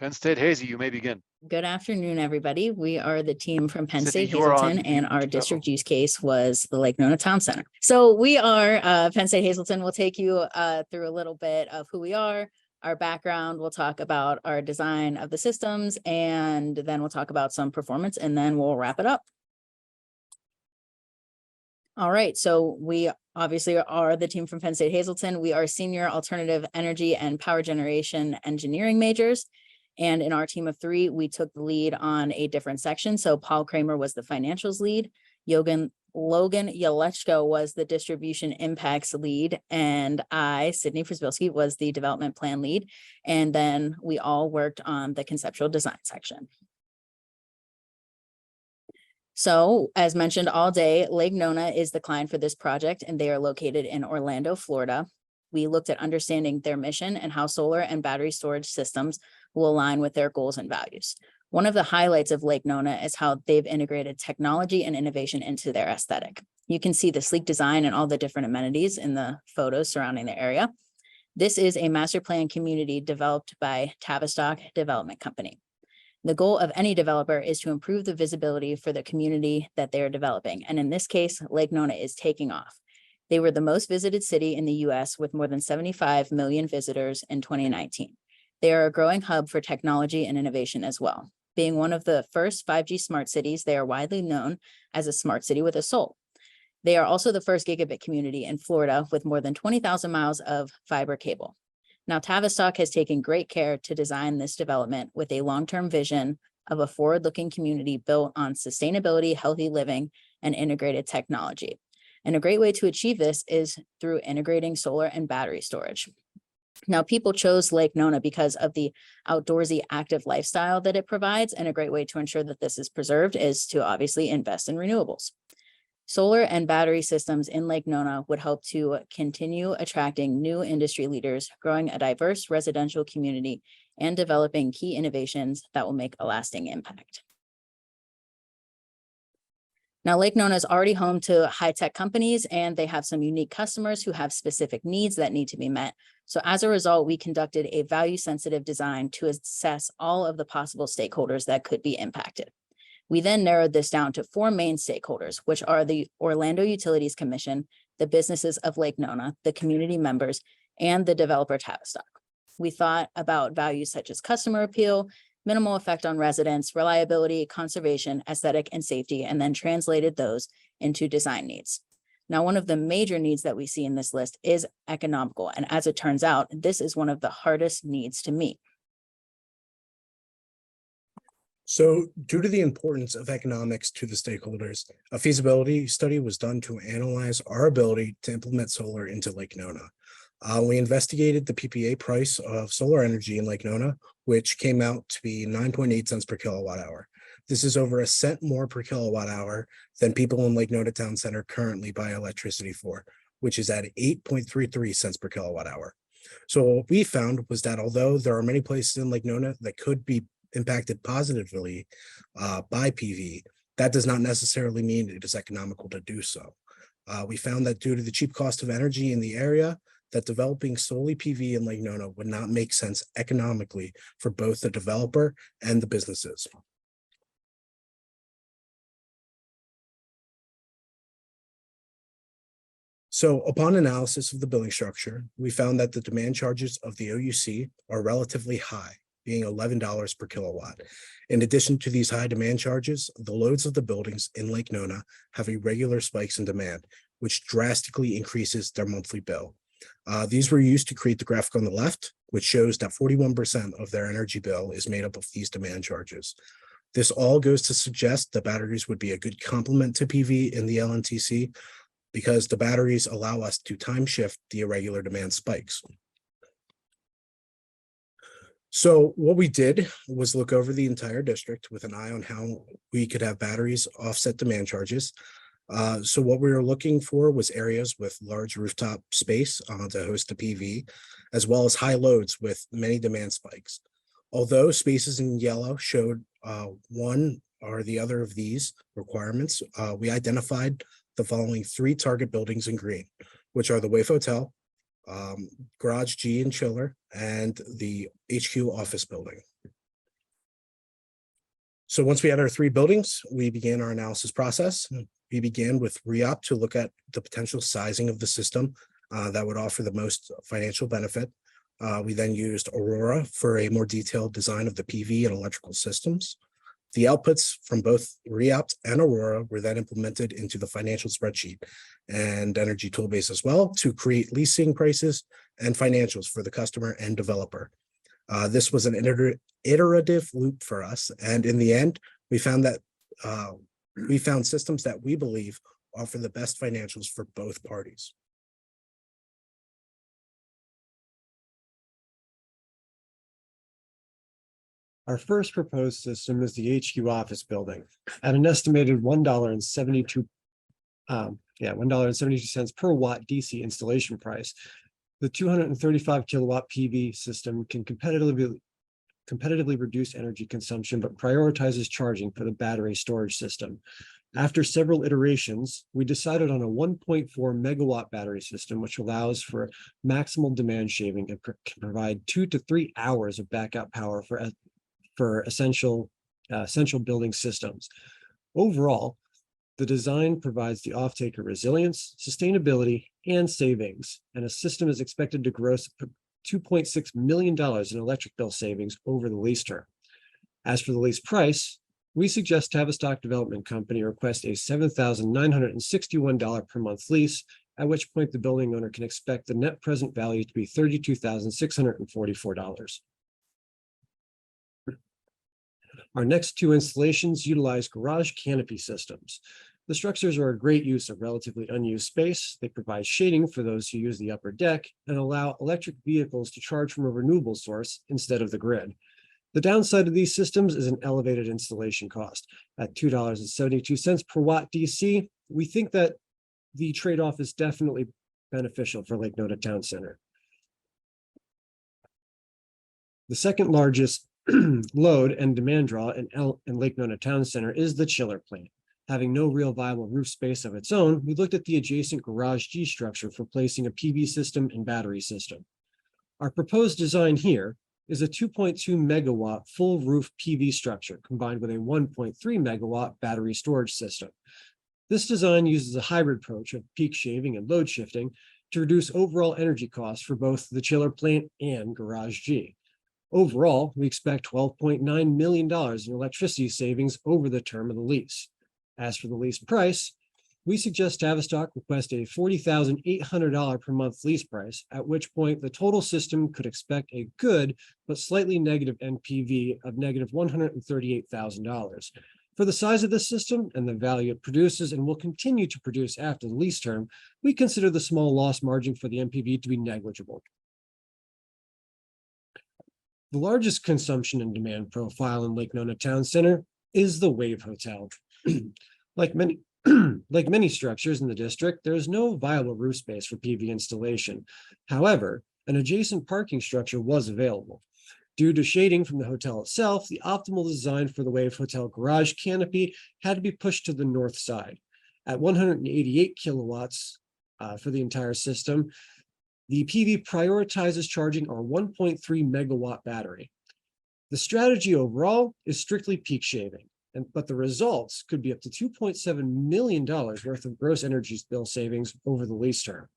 Penn State Hazy, you may begin. Good afternoon, everybody. We are the team from Penn Sydney, State you are on Hazleton, and our mute. district use case was the Lake Nona Town Center. So we are Penn State Hazleton. We'll take you through a little bit of who we are, our background. We'll talk about our design of the systems, and then we'll talk about some performance, and then we'll wrap it up. All right, so we obviously are the team from Penn State Hazleton. We are senior alternative energy and power generation engineering majors. And in our team of three, we took the lead on a different section. So Paul Kramer was the financials lead. Logan Yalechko was the distribution impacts lead. And I, Sydney Frisbilski, was the development plan lead. And then we all worked on the conceptual design section. So as mentioned all day, Lake Nona is the client for this project, and they are located in Orlando, Florida. We looked at understanding their mission and how solar and battery storage systems will align with their goals and values. One of the highlights of Lake Nona is how they've integrated technology and innovation into their aesthetic. You can see the sleek design and all the different amenities in the photos surrounding the area. This is a master plan community developed by Tavistock Development Company. The goal of any developer is to improve the visibility for the community that they are developing. And in this case, Lake Nona is taking off. They were the most visited city in the US with more than 75 million visitors in 2019. They are a growing hub for technology and innovation as well. Being one of the first 5G smart cities, they are widely known as a smart city with a soul. They are also the first gigabit community in Florida with more than 20,000 miles of fiber cable. Now, Tavistock has taken great care to design this development with a long-term vision of a forward-looking community built on sustainability, healthy living, and integrated technology. And a great way to achieve this is through integrating solar and battery storage. Now, people chose Lake Nona because of the outdoorsy active lifestyle that it provides, and a great way to ensure that this is preserved is to obviously invest in renewables. Solar and battery systems in Lake Nona would help to continue attracting new industry leaders, growing a diverse residential community, and developing key innovations that will make a lasting impact. Now, Lake Nona is already home to high-tech companies, and they have some unique customers who have specific needs that need to be met. So as a result, we conducted a value-sensitive design to assess all of the possible stakeholders that could be impacted. We then narrowed this down to 4 main stakeholders, which are the Orlando Utilities Commission, the businesses of Lake Nona, the community members, and the developer Tavistock. We thought about values such as customer appeal, minimal effect on residents, reliability, conservation, aesthetic, and safety, and then translated those into design needs. Now, one of the major needs that we see in this list is economical. And as it turns out, this is one of the hardest needs to meet. So due to the importance of economics to the stakeholders, a feasibility study was done to analyze our ability to implement solar into Lake Nona. We investigated the PPA price of solar energy in Lake Nona, which came out to be 9.8 cents per kilowatt hour. This is over 1 cent more per kilowatt hour than people in Lake Nona Town Center currently buy electricity for, which is at 8.33 cents per kilowatt hour. So what we found was that although there are many places in Lake Nona that could be impacted positively by PV, that does not necessarily mean it is economical to do so. We found that due to the cheap cost of energy in the area, that developing solely PV in Lake Nona would not make sense economically for both the developer and the businesses. So upon analysis of the billing structure, we found that the demand charges of the OUC are relatively high, being $11 per kilowatt. In addition to these high demand charges, the loads of the buildings in Lake Nona have irregular spikes in demand, which drastically increases their monthly bill. These were used to create the graphic on the left, which shows that 41% of their energy bill is made up of these demand charges. This all goes to suggest that batteries would be a good complement to PV in the LNTC because the batteries allow us to time shift the irregular demand spikes. So what we did was look over the entire district with an eye on how we could have batteries offset demand charges. So what we were looking for was areas with large rooftop space to host the PV, as well as high loads with many demand spikes. Although spaces in yellow showed one or the other of these requirements, we identified the following 3 target buildings in green, which are the Wave Hotel, Garage G and Chiller, and the HQ office building. So once we had our 3 buildings, we began our analysis process. We began with REOP to look at the potential sizing of the system that would offer the most financial benefit. We then used Aurora for a more detailed design of the PV and electrical systems. The outputs from both REOP and Aurora were then implemented into the financial spreadsheet and energy toolbase as well to create leasing prices and financials for the customer and developer. This was an iterative loop for us, and in the end, we found systems that we believe offer the best financials for both parties. Our first proposed system is the HQ office building at an estimated $1.72 per watt DC installation price. The 235 kilowatt PV system can competitively reduce energy consumption, but prioritizes charging for the battery storage system. After several iterations, we decided on a 1.4 megawatt battery system, which allows for maximal demand shaving and can provide 2 to 3 hours of backup power for essential building systems. Overall, the design provides the off-taker resilience, sustainability, and savings, and a system is expected to gross $2.6 million in electric bill savings over the lease term. As for the lease price, we suggest Tavistock Development Company request a $7,961 per month lease, at which point the building owner can expect the net present value to be $32,644. Our next 2 installations utilize garage canopy systems. The structures are a great use of relatively unused space. They provide shading for those who use the upper deck and allow electric vehicles to charge from a renewable source instead of the grid. The downside of these systems is an elevated installation cost. At $2.72 per watt DC, we think that the trade-off is definitely beneficial for Lake Nona Town Center. The second largest load and demand draw in Lake Nona Town Center is the chiller plant. Having no real viable roof space of its own, we looked at the adjacent garage G structure for placing a PV system and battery system. Our proposed design here is a 2.2 megawatt full roof PV structure combined with a 1.3 megawatt battery storage system. This design uses a hybrid approach of peak shaving and load shifting to reduce overall energy costs for both the chiller plant and garage G. Overall, we expect $12.9 million in electricity savings over the term of the lease. As for the lease price, we suggest Tavistock request a $40,800 per month lease price, at which point the total system could expect a good but slightly negative NPV of negative $138,000. For the size of this system and the value it produces and will continue to produce after the lease term, we consider the small loss margin for the NPV to be negligible. The largest consumption and demand profile in Lake Nona Town Center is the Wave Hotel. Like many structures in the district, there is no viable roof space for PV installation. However, an adjacent parking structure was available. Due to shading from the hotel itself, the optimal design for the Wave Hotel garage canopy had to be pushed to the north side. At 188 kilowatts for the entire system, the PV prioritizes charging our 1.3 megawatt battery. The strategy overall is strictly peak shaving, but the results could be up to $2.7 million worth of gross energy bill savings over the lease term.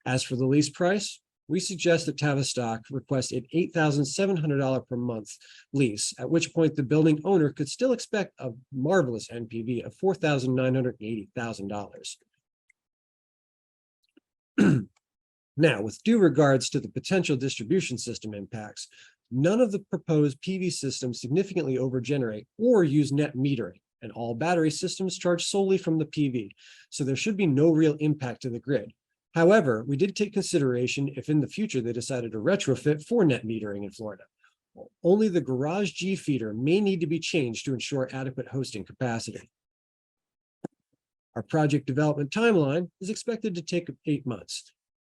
As for the lease price, we suggest that Tavistock request an $8,700 per month lease, at which point the building owner could still expect a marvelous NPV of $4,980,000. Now, with due regards to the potential distribution system impacts, none of the proposed PV systems significantly overgenerate or use net metering, and all battery systems charge solely from the PV, so there should be no real impact to the grid. However, we did take consideration if in the future they decided to retrofit for net metering in Florida. Only the garage G feeder may need to be changed to ensure adequate hosting capacity. Our project development timeline is expected to take 8 months.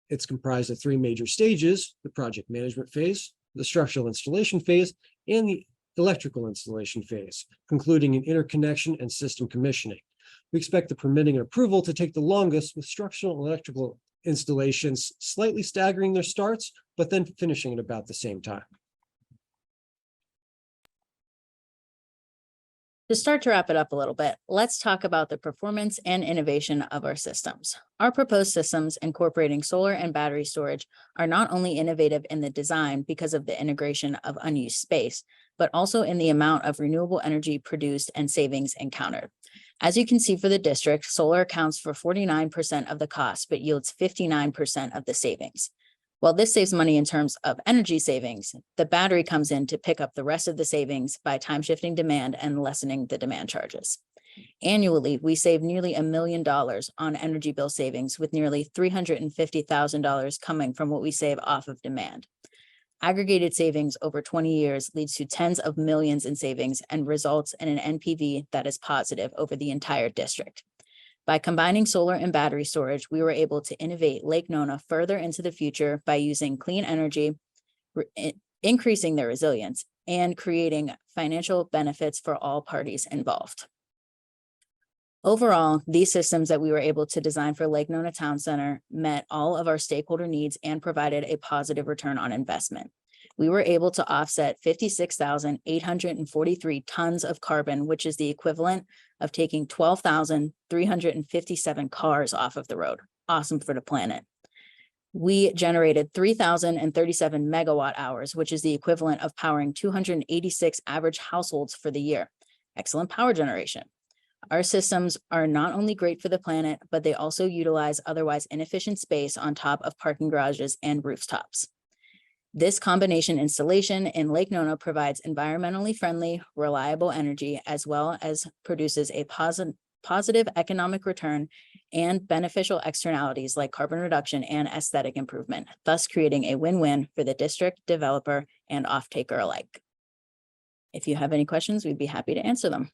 It's comprised of 3 major stages: the project management phase, the structural installation phase, and the electrical installation phase, concluding in interconnection and system commissioning. We expect the permitting and approval to take the longest, with structural and electrical installations slightly staggering their starts, but then finishing at about the same time. To start to wrap it up a little bit, let's talk about the performance and innovation of our systems. Our proposed systems incorporating solar and battery storage are not only innovative in the design because of the integration of unused space, but also in the amount of renewable energy produced and savings encountered. As you can see for the district, solar accounts for 49% of the cost, but yields 59% of the savings. While this saves money in terms of energy savings, the battery comes in to pick up the rest of the savings by time shifting demand and lessening the demand charges. Annually, we save nearly $1 million on energy bill savings, with nearly $350,000 coming from what we save off of demand. Aggregated savings over 20 years leads to tens of millions in savings and results in an NPV that is positive over the entire district. By combining solar and battery storage, we were able to innovate Lake Nona further into the future by using clean energy, increasing their resilience, and creating financial benefits for all parties involved. Overall, these systems that we were able to design for Lake Nona Town Center met all of our stakeholder needs and provided a positive return on investment. We were able to offset 56,843 tons of carbon, which is the equivalent of taking 12,357 cars off of the road. Awesome for the planet. We generated 3,037 megawatt hours, which is the equivalent of powering 286 average households for the year. Excellent power generation. Our systems are not only great for the planet, but they also utilize otherwise inefficient space on top of parking garages and rooftops. This combination installation in Lake Nona provides environmentally friendly, reliable energy, as well as produces a positive economic return and beneficial externalities like carbon reduction and aesthetic improvement, thus creating a win-win for the district, developer, and off-taker alike. If you have any questions, we'd be happy to answer them.